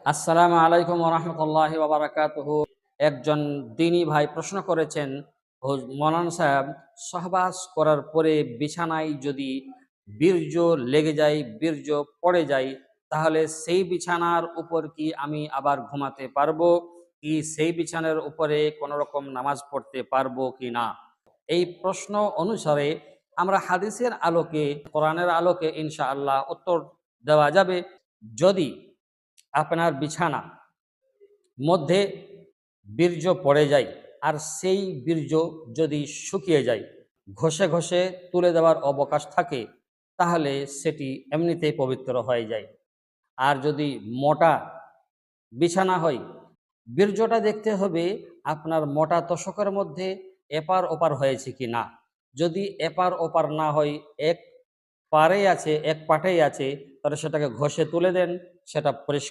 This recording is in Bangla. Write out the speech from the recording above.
আসসালামু আলাইকুম ওরহমতুল্লাহি ওয়াবারাকাতুহু। একজন দিনী ভাই প্রশ্ন করেছেন, মৌলানা সাহেব, সহবাস করার পরে বিছানায় যদি বীর্য লেগে যায়, বীর্য পড়ে যায়, তাহলে সেই বিছানার উপর কি আমি আবার ঘুমাতে পারবো, কি সেই বিছানার উপরে কোনো রকম নামাজ পড়তে পারবো কি না? এই প্রশ্ন অনুসারে আমরা হাদিসের আলোকে, কোরআনের আলোকে ইনশাআল্লাহ উত্তর দেওয়া যাবে। যদি আপনার বিছানা মধ্যে বীর্য পড়ে যায় আর সেই বীর্য যদি শুকিয়ে যায়, ঘষে ঘষে তুলে দেওয়ার অবকাশ থাকে, তাহলে সেটি এমনিতেই পবিত্র হয়ে যায়। আর যদি মোটা বিছানা হয়, বীর্যটা দেখতে হবে আপনার মোটা তোশকের মধ্যে এপার ওপার হয়েছে কি না। যদি এপার ওপার না হয়, এক পারেই আছে, এক পাটেই আছে, তাহলে সেটাকে ঘষে তুলে দেন, সেটা পরিষ্কার